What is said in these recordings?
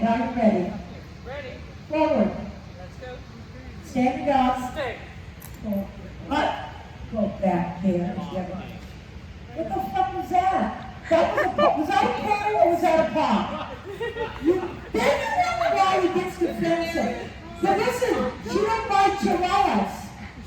stand. Are you ready? Ready. Forward. Let's go. Stand dogs. Stay. What? Go back there. What the fuck was that? That was a pop. Was that a paddle or was that a pop? Then you why he gets defensive. So listen, she don't bite chihuahuas.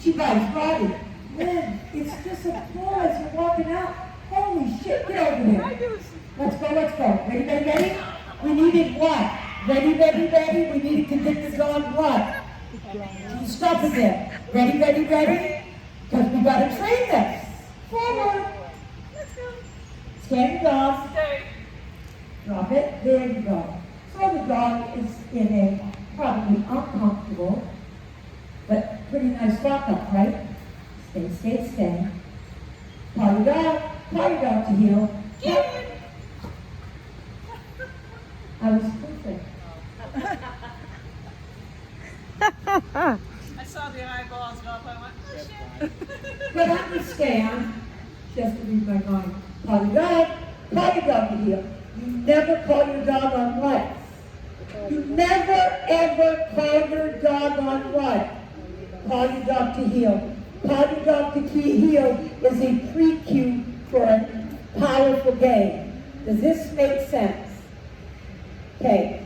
She bites Roddy. Lynn, it's just a floor as you're walking out. Holy shit, get over here. Let's go, let's go. Ready, ready, ready? We needed what? Ready, ready, ready? We needed to get the dog what? Stop again. Ready, ready, ready? Because we got to train this. Forward. Stand dog. Stay. Drop it. There you go. So the dog is in a probably uncomfortable, but pretty nice walk-up, right? Stay, stay, stay. Party dog to heel. I was perfect. I saw the eyeballs go up. I went, oh shit. But I'm going to stand, just to read my mind. Party dog to heel. You never call your dog on what? You never ever call your dog on what? Call your dog to heel. Call your dog to heel is a pre-cue for a powerful game. Does this make sense? Okay.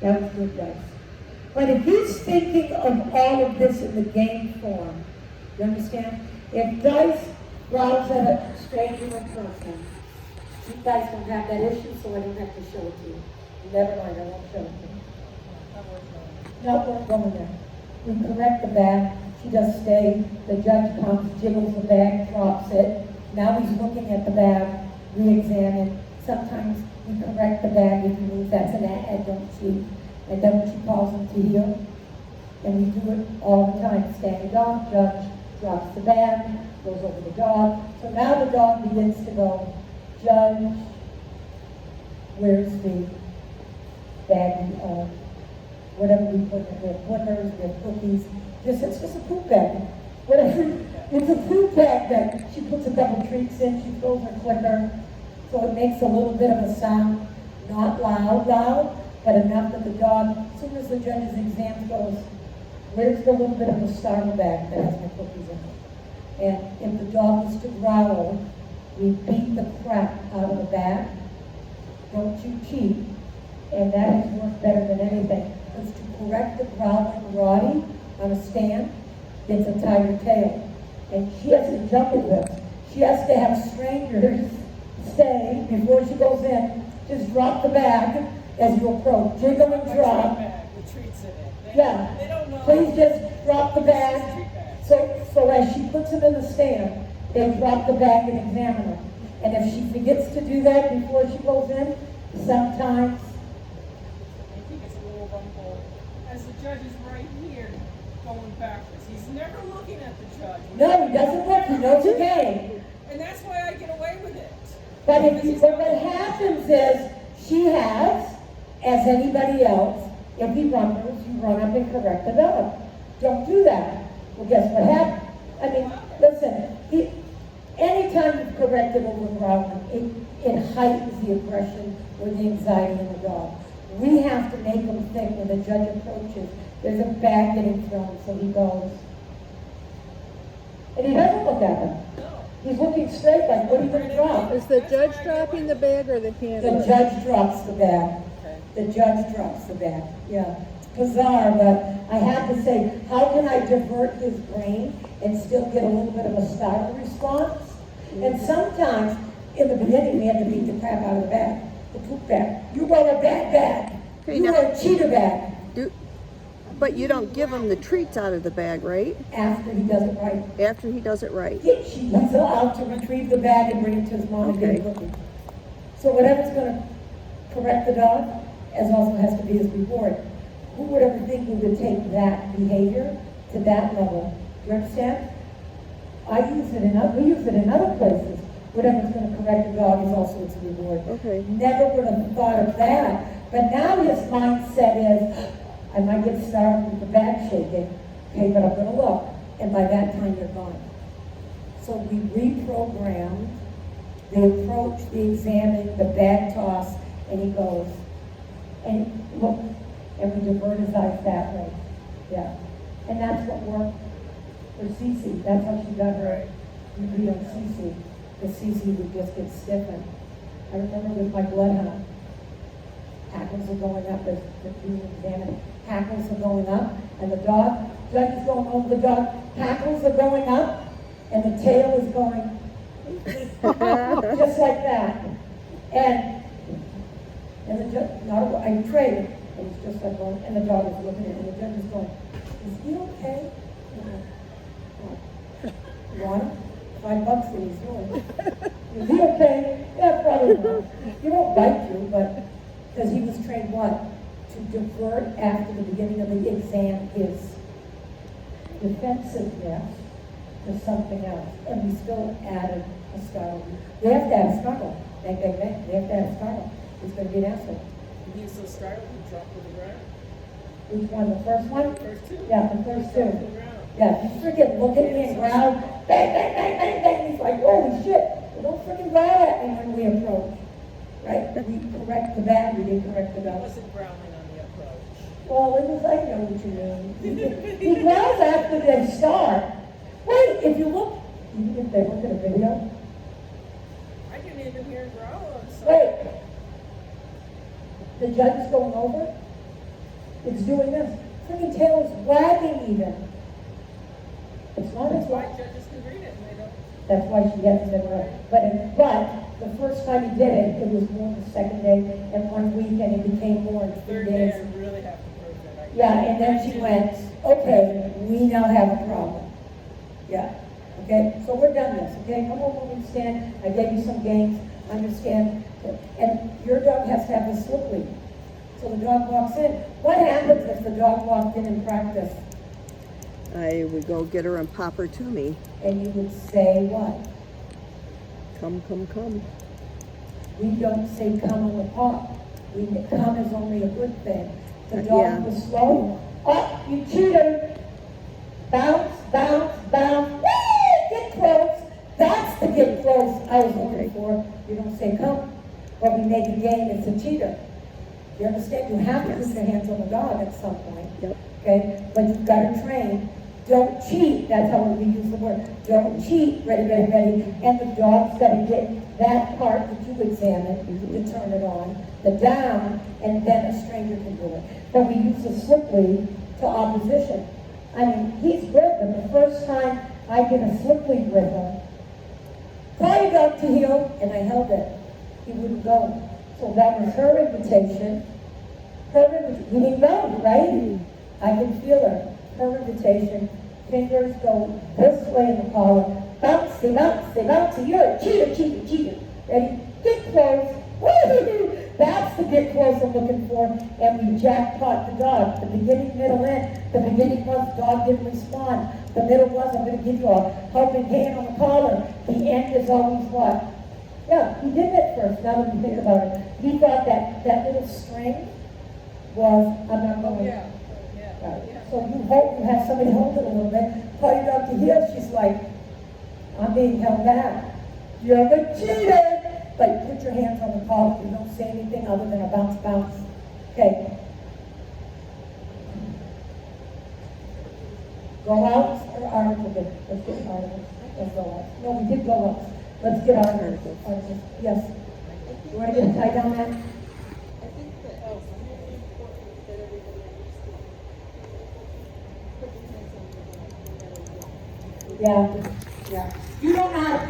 That was good, guys. But if he's thinking of all of this in the game form, you understand? If Dice growls at a stranger in person, you guys don't have that issue, so I don't have to show it to you. Never mind, I won't show it to you. No, we're going there. We correct the bag. She does stay. The judge comes, jiggles the bag, drops it. Now he's looking at the bag, re-examine. Sometimes we correct the bag if he means that's an ad, don't cheat. And then when she calls him to heel, and we do it all the time. Standing dog, judge drops the bag, goes over the dog. So now the dog begins to go, Judge, where's the baggie of whatever we put in there, winners, their cookies. It's just a poop bag. Whatever. It's a poop bag that she puts a couple treats in, she throws her clicker, so it makes a little bit of a sound, not loud, but enough that the dog, as soon as the judge's exam goes, where's the little bit of a starter bag that has my cookies in it? And if the dog is to growl, we beat the crap out of the bag. Don't you cheat. And that has worked better than anything. Because to correct the growling Roddy on a stand, it's a tiger tail. And she has to jump with this. She has to have strangers say, before she goes in, just drop the bag as you approach. Jiggle and drop. The treats in it. They don't know. Please just drop the bag. So as she puts them in the stand, they drop the bag and examine them. And if she forgets to do that before she goes in, sometimes. I think it's a little rumble. As the judge is right here, going backwards. He's never looking at the judge. No, he doesn't look. He knows the game. And that's why I get away with it. But what happens is she has, as anybody else, if he rumbles, you run up and correct the dog. Don't do that. Well, guess what happened? I mean, listen, anytime you've corrected over growling, it heightens the aggression or the anxiety in the dog. We have to make them think when the judge approaches, there's a bag getting thrown, so he goes. And he doesn't look at them. He's looking straight like, what are you going to drop? Is the judge dropping the bag or the handler? The judge drops the bag. The judge drops the bag. Yeah. It's bizarre, but I had to say, how can I divert his brain and still get a little bit of a startle response? And sometimes, in the beginning, we had to beat the crap out of the bag, the poop bag. You were a bad bag. You were a cheater bag. But you don't give him the treats out of the bag, right? After he does it right. After he does it right. He's allowed to retrieve the bag and bring it to his mom and get a cookie. So whatever's going to correct the dog, as also has to be his reward. Who would ever think we would take that behavior to that level? Do you understand? We use it in other places. Whatever's going to correct the dog is also its reward. Okay. Never would have thought of that. But now his mindset is, I might get started with the bag shaking, okay, but I'm going to look. And by that time, you're gone. So we reprogrammed the approach, the examine, the bag toss, and he goes, and look, and we divert his eyes that way. Yeah. And that's what worked for Cece. That's how she got her degree on Cece. Because Cece would just get stiffened. I remember with my bloodhound, hackles are going up as the being examined. Hackles are going up, and the judge is going over the dog. Hackles are going up, and the tail is going just like that. And the judge, I traded, and it's just like going, and the dog is looking at it, and the judge is going, is he okay? You want him? $5 that he's doing. Is he okay? Yeah, probably not. He won't bite you, but, because he was trained what? To divert after the beginning of the exam his defensiveness to something else. And we still added a startle. They have to add a startle. Bang, bang, bang. They have to add a startle. It's going to be an answer. He was so startled, he dropped to the ground. Which one? The first one? First two. Yeah, the first Dropped to two. the ground. Yeah, he freaking looked at me and growled, bang, bang, bang, bang, bang. He's like, holy shit. Well, don't freaking growl at me when we approach. Right? We correct the bad, we didn't correct the He dog. wasn't growling on the approach. Well, it was, I know what you mean. He growls after they start. Wait, if you look, even if they look at a video, I didn't even hear him growl on something. wait. The judge is going over. It's doing this. Freaking tail is wagging even. It's not as That's why wide. judges can read it and they don't. That's why she hasn't been right. But the first time he did it, it was more the second day and 1 week, and it became more in 3 Third day, days. I really have to prove that. Yeah, and then she went, okay, we now have a problem. Yeah, okay, so we're done this, okay? Come on, woman, stand. I gave you some games, understand. And your dog has to have a slip lead. So the dog walks in. What happens if the dog walked in practice? I would go get her and pop her to me. And you would say what? Come, come, come. We don't say come on the paw. Come is only a good thing. The dog Yeah. was slow. Oh, you cheater. Bounce, bounce, bounce. Whee! Get close. That's the get close I was looking for. You don't say come. But we make a game, it's a cheater. You understand? You have to Yes. put your hands on the dog at some point. Yep. Okay? But you've got to train. Don't cheat. That's how we use the word. Don't cheat. Ready, ready, ready. And the dog's got to get that part that you examined to turn it on, the down, and then a stranger can do it. But we use the slip lead to opposition. I mean, he's good, but the first time I did a slip lead with him, call your dog to heel, and I held it. He wouldn't go. So that was her invitation. He didn't go, right? I can feel her. Her invitation. Fingers go this way in the collar. Bouncy, bouncy, bouncy. You're a cheater, cheater, cheater. Ready? Get close. Woo! That's the get close I'm looking for. And we jackpot the dog. The beginning, middle, end. The beginning was dog didn't respond. The middle was I'm going to give you a helping hand on the collar. The end is always what? Yeah, he did it first. Now that you think about it, he thought that little string was I'm not going. Yeah, Right. yeah. So you have somebody hold it a little bit. Call your dog to heel. She's like, I'm being held back. You're the cheater. But put your hands on the collar. You don't say anything other than a bounce, bounce. Okay. Go out or articles? Let's get articles. Let's go out. No, we did go out. Let's get articles. Articles. Yes. You want to get a tie down that? I think that it's really important that everybody understands. Put your hands on your back. Yeah. Yeah. You don't know how to